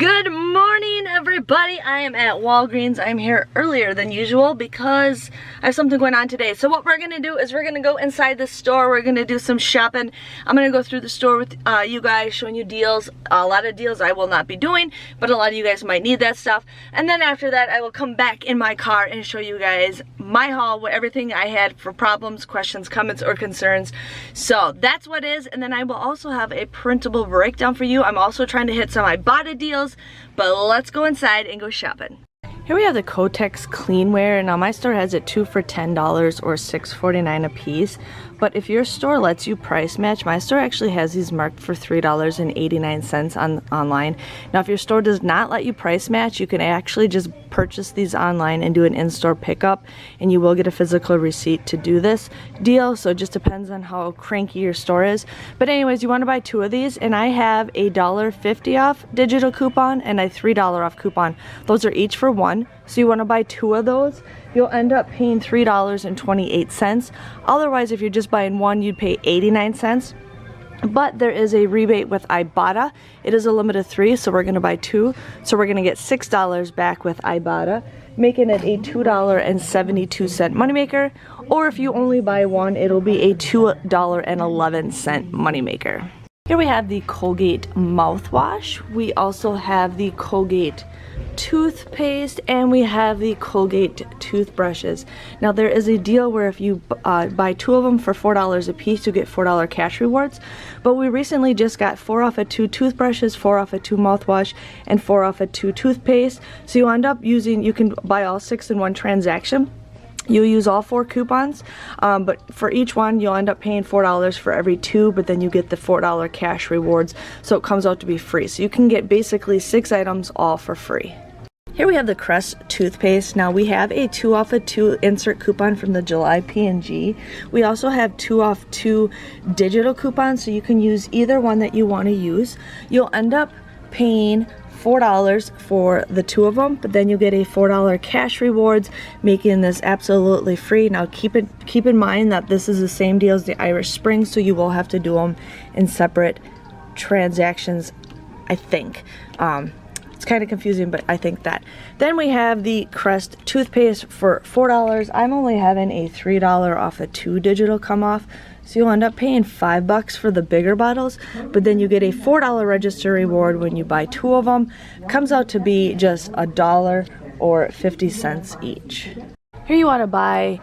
Good morning, everybody. I am at Walgreens. I'm here earlier than usual because I have something going on today. So what we're gonna do is we're gonna go inside the store. We're gonna do some shopping. I'm gonna go through the store with you guys, showing you deals. A lot of deals I will not be doing, but a lot of you guys might need that stuff. And then after that, I will come back in my car and show you guys my haul with everything I had for problems, questions, comments, or concerns. So that's what it is. And then I will also have a printable breakdown for you. I'm also trying to hit some Ibotta deals, but let's go inside and go shopping. Here we have the Kotex cleanware. Now my store has it 2 for $10 or $6.49 a piece. But if your store lets you price match, my store actually has these marked for $3.89 online. Now if your store does not let you price match, you can actually just purchase these online and do an in-store pickup, and you will get a physical receipt to do this deal. So it just depends on how cranky your store is. But anyways, you want to buy 2 of these, and I have a $1.50 off digital coupon and a $3 off coupon. Those are each for 1. So you want to buy 2 of those. You'll end up paying $3.28. Otherwise, if you're just buying 1, you'd pay 89 cents. But there is a rebate with Ibotta. It is a limit of 3, so we're going to buy 2. So we're going to get $6 back with Ibotta, making it a $2.72 moneymaker. Or if you only buy 1, it'll be a $2.11 moneymaker. Here we have the Colgate mouthwash. We also have the Colgate toothpaste, and we have the Colgate toothbrushes. Now there is a deal where if you buy 2 of them for $4 a piece, you get $4 cash rewards. But we recently just got 4 off of 2 toothbrushes, 4 off of 2 mouthwash, and 4 off of 2 toothpaste. So you end up using, you can buy all 6 in one transaction. You'll use all 4 coupons, but for each one you'll end up paying $4 for every 2, but then you get the $4 cash rewards, so it comes out to be free. So you can get basically 6 items all for free. Here we have the Crest toothpaste. Now we have a 2 off of 2 insert coupon from the July P&G. We also have 2 off 2 digital coupons, so you can use either one that you want to use. You'll end up paying $4 for the 2 of them, but then you get a $4 cash rewards, making this absolutely free. Now keep in mind that this is the same deal as the Irish Spring, so you will have to do them in separate transactions, I think. It's kind of confusing, but I think that. Then we have the Crest toothpaste for $4. I'm only having a $3 off of 2 digital come off. So you'll end up paying $5 for the bigger bottles, but then you get a $4 register reward when you buy 2 of them. Comes out to be just $1 or 50 cents each. Here you want to buy,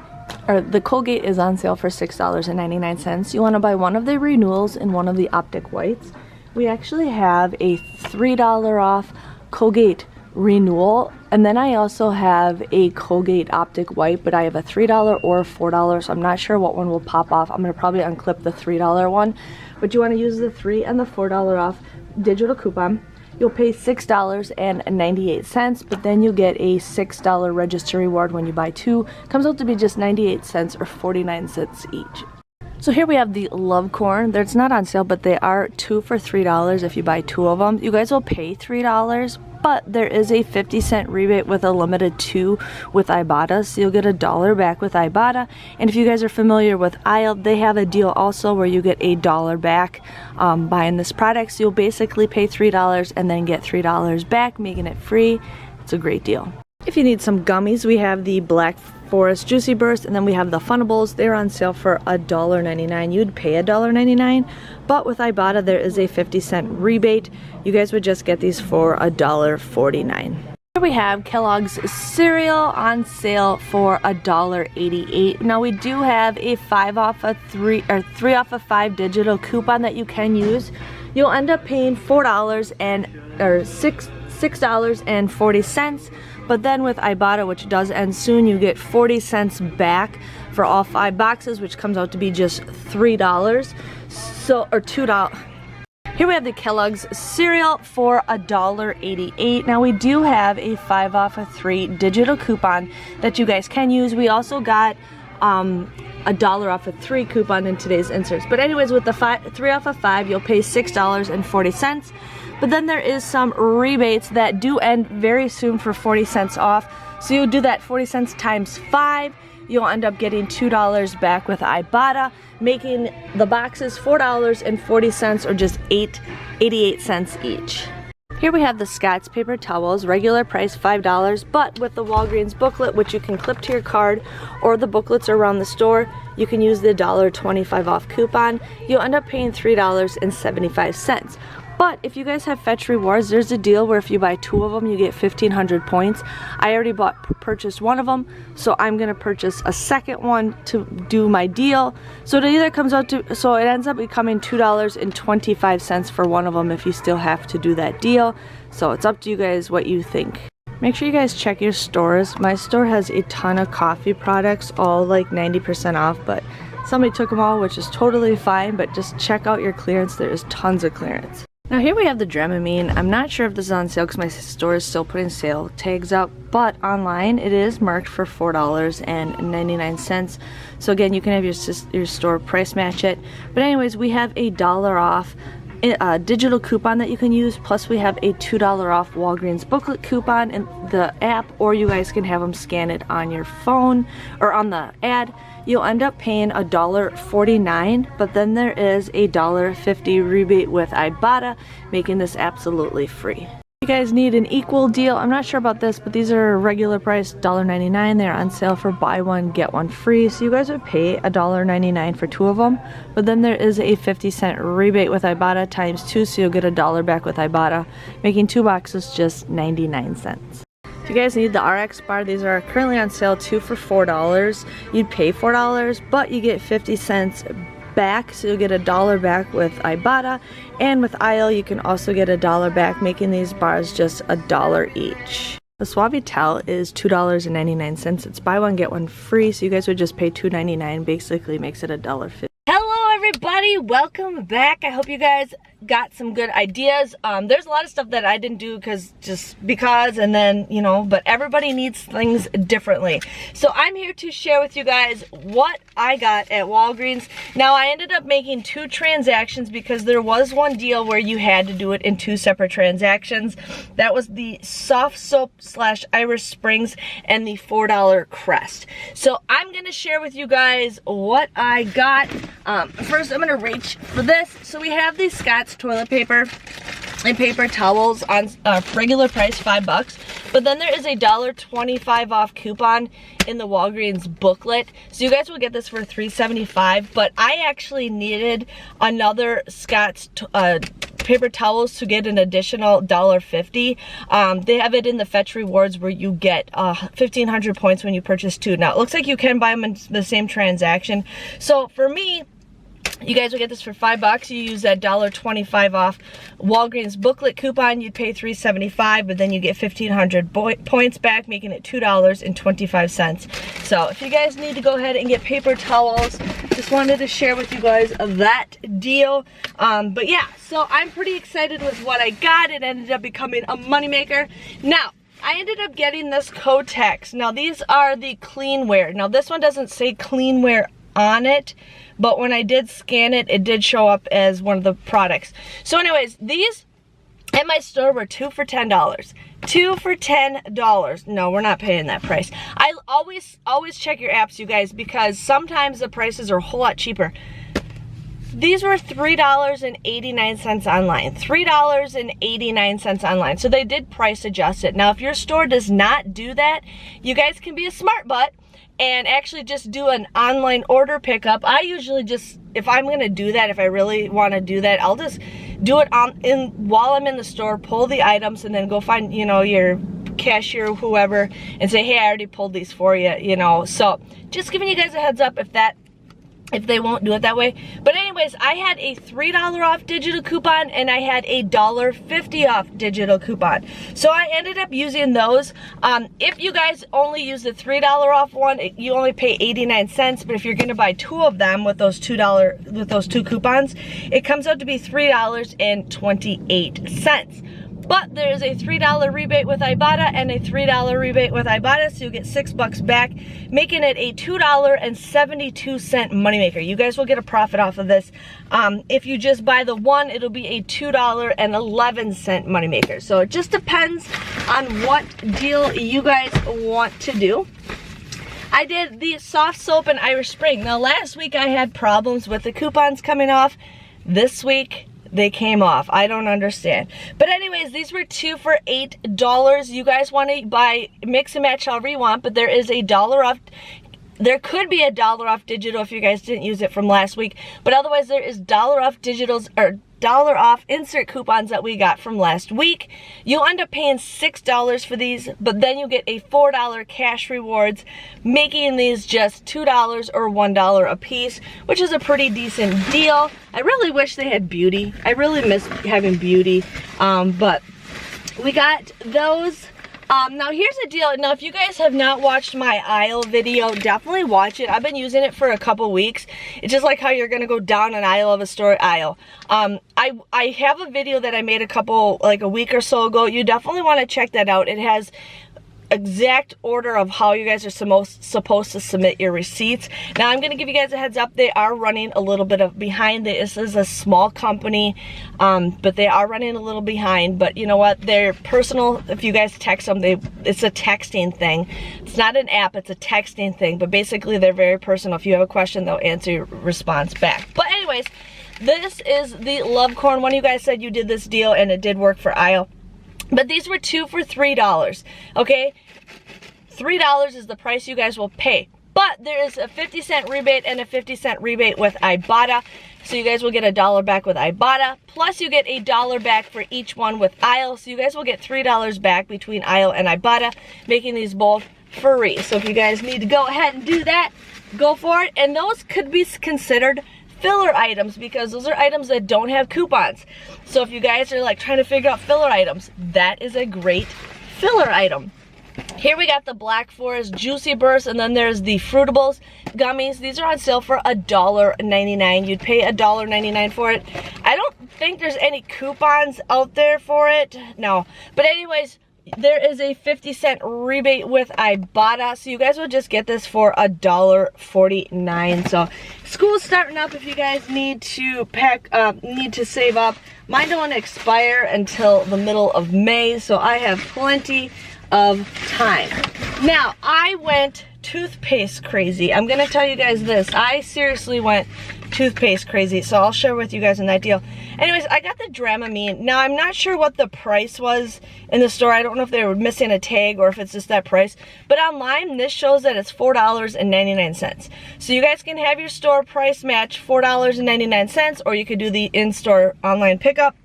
or the Colgate is on sale for $6.99. You want to buy one of the Renewals and one of the Optic Whites. We actually have a $3 off Colgate Renewal, and then I also have a Colgate Optic White, but I have a $3 or $4, so I'm not sure what one will pop off. I'm going to probably unclip the $3 one, but you want to use the $3 and the $4 off digital coupon. You'll pay $6.98, but then you get a $6 register reward when you buy 2. Comes out to be just 98 cents or 49 cents each. So here we have the Love Corn. It's not on sale, but they are 2 for $3 if you buy 2 of them. You guys will pay $3, but there is a 50-cent rebate with a limited 2 with Ibotta, so you'll get $1 back with Ibotta. And if you guys are familiar with Aisle, they have a deal also where you get $1 back buying this product. So you'll basically pay $3 and then get $3 back, making it free. It's a great deal. If you need some gummies, we have the Black Forest Juicy Burst, and then we have the Fruitables. They're on sale for $1.99. You'd pay $1.99, but with Ibotta there is a 50-cent rebate. You guys would just get these for $1.49. Here we have Kellogg's cereal on sale for $1.88. Now we do have a 3 off of 5 digital coupon that you can use. You'll end up paying $6.40, but then with Ibotta, which does end soon, you get 40 cents back for all 5 boxes, which comes out to be just $3, or $2. Here we have the Kellogg's cereal for $1.88. Now we do have a 5 off of 3 digital coupon that you guys can use. We also got $1 off of 3 coupon in today's inserts. But anyways, with the 3 off of 5, you'll pay $6.40. But then there is some rebates that do end very soon for 40 cents off. So you'll do that 40 cents times 5. You'll end up getting $2 back with Ibotta, making the boxes $4.40 or just 88 cents each. Here we have the Scott's paper towels, regular price $5, but with the Walgreens booklet, which you can clip to your card, or the booklets around the store, you can use the $1.25 off coupon. You'll end up paying $3.75. But if you guys have Fetch Rewards, there's a deal where if you buy 2 of them, you get 1,500 points. I already purchased 1 of them, so I'm gonna purchase a second one to do my deal. So it either comes out to, so it ends up becoming $2.25 for 1 of them if you still have to do that deal. So it's up to you guys what you think. Make sure you guys check your stores. My store has a ton of coffee products, all like 90% off, but somebody took them all, which is totally fine, but just check out your clearance. There is tons of clearance. Now here we have the Dramamine. I'm not sure if this is on sale because my store is still putting sale tags up, but online it is marked for $4.99. So again, you can have your store price match it. But anyways, we have a $1 off digital coupon that you can use, plus we have a $2 off Walgreens booklet coupon in the app, or you guys can have them scan it on your phone or on the ad. You'll end up paying $1.49, but then there is a $1.50 rebate with Ibotta, making this absolutely free. If you guys need an equal deal, I'm not sure about this, but these are regular price $1.99. They're on sale for buy one get one free, so you guys would pay $1.99 for 2 of them, but then there is a 50-cent rebate with Ibotta times 2, so you'll get $1 back with Ibotta, making 2 boxes just 99 cents. If you guys need the RX bar, these are currently on sale 2 for $4. You'd pay $4, but you get 50 cents back, so you'll get $1 back with Ibotta, and with IO you can also get $1 back, making these bars just $1 each. The Suavitel is $2.99. It's buy one get one free, so you guys would just pay $2.99. Basically makes it $1.50. Hello everybody, welcome back. I hope you guys got some good ideas. There's a lot of stuff that I didn't do because and then, you know, but everybody needs things differently. So I'm here to share with you guys what I got at Walgreens. Now I ended up making 2 transactions because there was one deal where you had to do it in 2 separate transactions. That was the soft soap / Irish Springs and the $4 Crest. So I'm gonna share with you guys what I got. First I'm gonna reach for this. So we have these Scott's toilet paper and paper towels on regular price $5, but then there is a $1.25 off coupon in the Walgreens booklet, so you guys will get this for $3.75. but I actually needed another Scott's paper towels to get an additional $1.50. They have it in the Fetch Rewards where you get 1,500 points when you purchase 2. Now it looks like you can buy them in the same transaction, so for me, you guys will get this for $5. You use that $1.25 off Walgreens booklet coupon, you'd pay $3.75, but then you get 1,500 points back, making it $2.25. So if you guys need to go ahead and get paper towels, just wanted to share with you guys that deal. But yeah, so I'm pretty excited with what I got. It ended up becoming a moneymaker. Now, I ended up getting this Kotex. Now these are the cleanware. Now this one doesn't say cleanware on it, but when I did scan it, it did show up as one of the products. So anyways, these at my store were 2 for $10. 2 for $10. No, we're not paying that price. I always check your apps, you guys, because sometimes the prices are a whole lot cheaper. These were $3.89 online. $3.89 online. So they did price adjust it. Now, if your store does not do that, you guys can be a smart butt and actually just do an online order pickup. I usually just, if I'm gonna do that, if I really wanna do that, I'll just do it while I'm in the store, pull the items, and then go find, you know, your cashier or whoever and say, hey, I already pulled these for you, you know. So just giving you guys a heads up if they won't do it that way. But anyways, I had a $3 off digital coupon and I had a $1.50 off digital coupon. So I ended up using those. If you guys only use the $3 off one, you only pay 89 cents. But if you're gonna buy 2 of them with those $2 coupons, it comes out to be $3.28. But there's a $3 rebate with Ibotta and a $3 rebate with Ibotta, so you get $6 back, making it a $2.72 moneymaker. You guys will get a profit off of this. If you just buy the one, it'll be a $2.11 moneymaker. So it just depends on what deal you guys want to do. I did the soft soap and Irish Spring. Now last week I had problems with the coupons coming off. This week, they came off. I don't understand. But anyways, these were 2 for $8. You guys want to buy, mix and match however you want, but there is a $1 off. There could be a $1 off digital if you guys didn't use it from last week, but otherwise there is $1 off digitals, or $1 off insert coupons that we got from last week. You'll end up paying $6 for these, but then you get a $4 cash rewards, making these just $2 or $1 a piece, which is a pretty decent deal. I really wish they had beauty. I really miss having beauty, but we got those. Now here's the deal. Now if you guys have not watched my aisle video, definitely watch it. I've been using it for a couple weeks. It's just like how you're gonna go down an aisle of a store aisle. I have a video that I made like a week or so ago. You definitely want to check that out. It has exact order of how you guys are supposed to submit your receipts. Now I'm going to give you guys a heads up, they are running a little bit of behind. This is a small company, but they are running a little behind. But you know what, they're personal. If you guys text them, it's a texting thing. It's not an app, it's a texting thing, but basically they're very personal. If you have a question, they'll answer your response back. But anyways, this is the Love Corn one. You guys said you did this deal and it did work for aisle. But these were 2 for $3, okay? $3 is the price you guys will pay. But there is a 50-cent rebate and a 50-cent rebate with Ibotta. So you guys will get $1 back with Ibotta. Plus you get $1 back for each one with aisle. So you guys will get $3 back between aisle and Ibotta, making these both free. So if you guys need to go ahead and do that, go for it. And those could be considered filler items because those are items that don't have coupons. So if you guys are like trying to figure out filler items, that is a great filler item. Here we got the Black Forest Juicy Burst, and then there's the Fruitables Gummies. These are on sale for $1.99. You'd pay $1.99 for it. I don't think there's any coupons out there for it. No. But anyways, there is a 50-cent rebate with Ibotta, so you guys will just get this for $1.49. So school's starting up. If you guys need to save up, mine don't expire until the middle of May, so I have plenty of time. Now I went toothpaste crazy. I'm gonna tell you guys this. I seriously went toothpaste crazy, so I'll share with you guys in that deal. Anyways, I got the Dramamine. Now I'm not sure what the price was in the store. I don't know if they were missing a tag or if it's just that price, but online this shows that it's $4.99. So you guys can have your store price match $4.99, or you could do the in-store online pickup.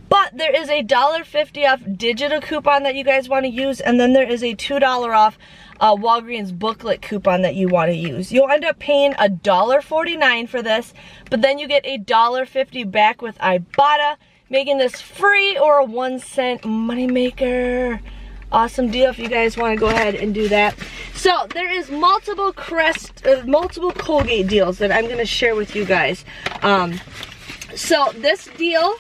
But there is a $1.50 off digital coupon that you guys want to use, and then there is a $2 off Walgreens booklet coupon that you want to use. You'll end up paying $1.49 for this, but then you get a $1.50 back with Ibotta, making this free or a 1-cent moneymaker. Awesome deal if you guys want to go ahead and do that. So there is multiple multiple Colgate deals that I'm going to share with you guys. So this deal,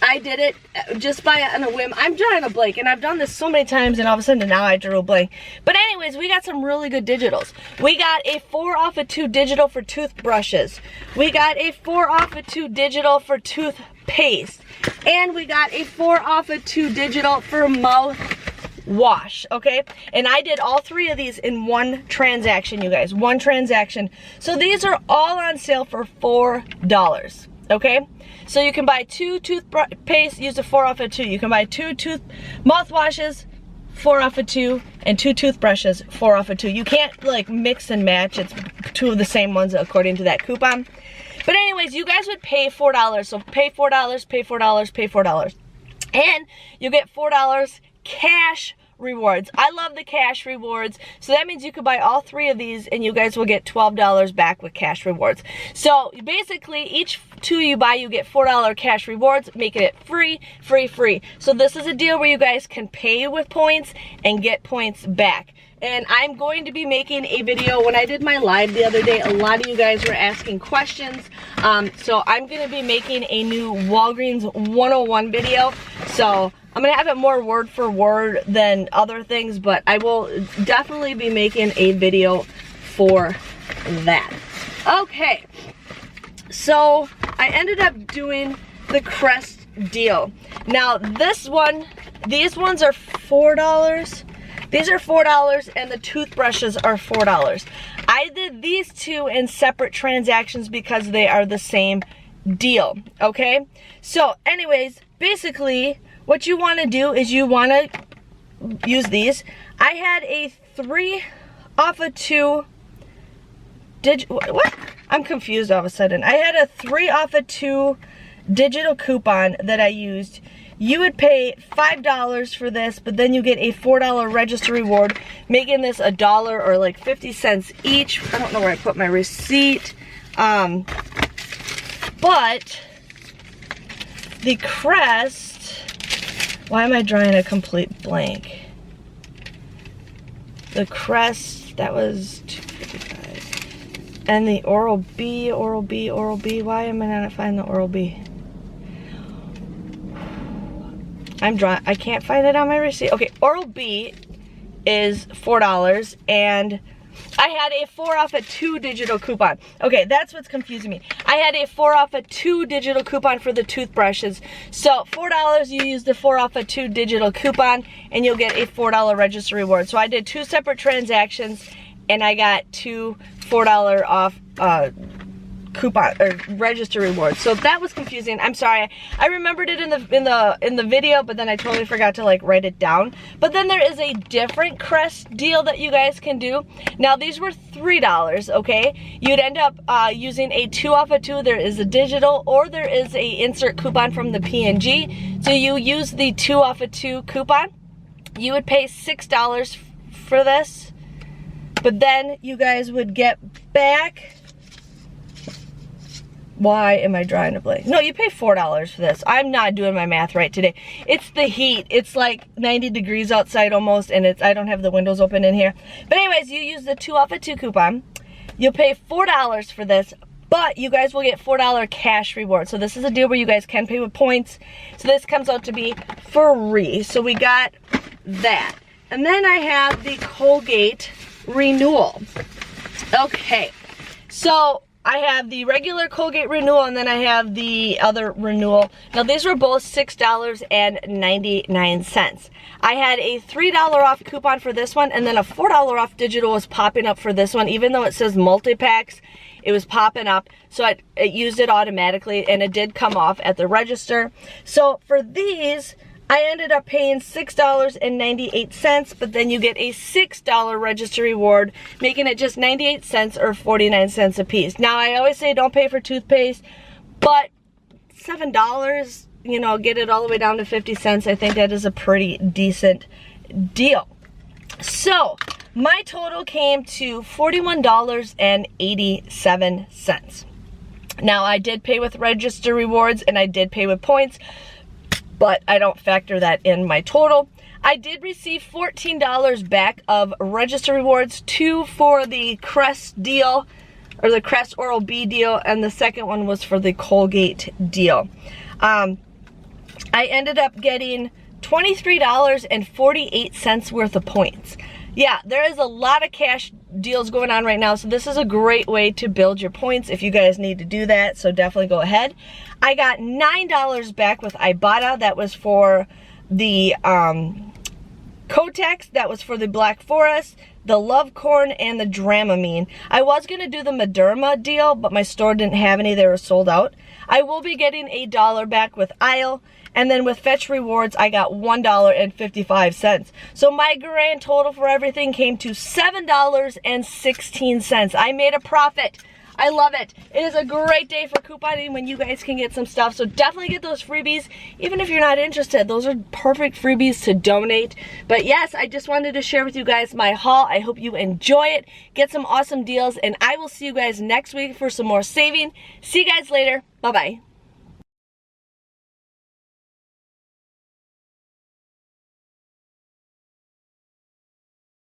I did it just on a whim. I'm drawing a blank, and I've done this so many times, and all of a sudden now I drew a blank. But anyways, we got some really good digitals. We got a 4 off of 2 digital for toothbrushes. We got a 4 off of 2 digital for toothpaste. And we got a 4 off of 2 digital for mouthwash, okay? And I did all 3 of these in one transaction, you guys. One transaction. So these are all on sale for $4, okay? So you can buy 2 toothpaste, use a 4 off of 2. You can buy 2 mouthwashes, 4 off of 2, and 2 toothbrushes, 4 off of 2. You can't like mix and match. It's 2 of the same ones according to that coupon. But anyways, you guys would pay $4. So pay $4, pay $4, pay $4. And you get $4 cash rewards. I love the cash rewards. So that means you could buy all 3 of these and you guys will get $12 back with cash rewards. So basically each 2 you buy, you get $4 cash rewards, making it free, free, free. So this is a deal where you guys can pay with points and get points back. And I'm going to be making a video. When I did my live the other day, a lot of you guys were asking questions. So I'm going to be making a new Walgreens 101 video. So I'm going to have it more word for word than other things, but I will definitely be making a video for that. Okay, so I ended up doing the Crest deal. Now these ones are $4. These are $4 and the toothbrushes are $4. I did these 2 in separate transactions because they are the same deal, okay? So anyways, basically what you want to do is you want to use these. I had a 3 off of 2 what? I'm confused all of a sudden. I had a 3 off of 2 digital coupon that I used. You would pay $5 for this, but then you get a $4 register reward, making this $1 or like 50 cents each. I don't know where I put my receipt. But the Crest, why am I drawing a complete blank? The Crest, that was $2.55. And the Oral-B, why am I not finding the Oral-B? I can't find it on my receipt. Okay, Oral-B is $4, and I had a 4 off of 2 digital coupon. Okay, that's what's confusing me. I had a 4 off of 2 digital coupon for the toothbrushes. So $4, you use the 4 off of 2 digital coupon, and you'll get a $4 register reward. So I did 2 separate transactions, and I got 2 $4 off coupon or register rewards. So that was confusing. I'm sorry. I remembered it in the video, but then I totally forgot to like write it down. But then there is a different Crest deal that you guys can do. Now these were $3, okay? You'd end up using a 2 off of 2. There is a digital, or there is a insert coupon from the P&G. So you use the 2 off of 2 coupon. You would pay $6 for this, but then you guys would get back, why am I drawing a blank? No, you pay $4 for this. I'm not doing my math right today. It's the heat. It's like 90 degrees outside almost, and I don't have the windows open in here. But anyways, you use the 2 off of 2 coupon. You'll pay $4 for this, but you guys will get $4 cash reward. So this is a deal where you guys can pay with points. So this comes out to be free. So we got that. And then I have the Colgate Renewal. Okay, so I have the regular Colgate Renewal, and then I have the other Renewal. Now these were both $6.99. I had a $3 off coupon for this one, and then a $4 off digital was popping up for this one. Even though it says multi-packs, it was popping up. So it used it automatically, and it did come off at the register. So for these, I ended up paying $6.98, but then you get a $6 register reward, making it just 98 cents or 49 cents a piece. Now, I always say don't pay for toothpaste, but $7, you know, get it all the way down to 50 cents. I think that is a pretty decent deal. So, my total came to $41.87. Now, I did pay with register rewards, and I did pay with points, but I don't factor that in my total. I did receive $14 back of register rewards, 2 for the Crest deal, or the Crest Oral-B deal, and the second one was for the Colgate deal. I ended up getting $23.48 worth of points. Yeah, there is a lot of cash deals going on right now, so this is a great way to build your points if you guys need to do that, so definitely go ahead. I got $9 back with Ibotta. That was for the Kotex, that was for the Black Forest, the Love Corn, and the Dramamine. I was going to do the Mederma deal, but my store didn't have any. They were sold out. I will be getting $1 back with Aisle. And then with Fetch Rewards, I got $1.55. So my grand total for everything came to $7.16. I made a profit. I love it. It is a great day for couponing when you guys can get some stuff. So definitely get those freebies. Even if you're not interested, those are perfect freebies to donate. But yes, I just wanted to share with you guys my haul. I hope you enjoy it. Get some awesome deals. And I will see you guys next week for some more saving. See you guys later. Bye-bye.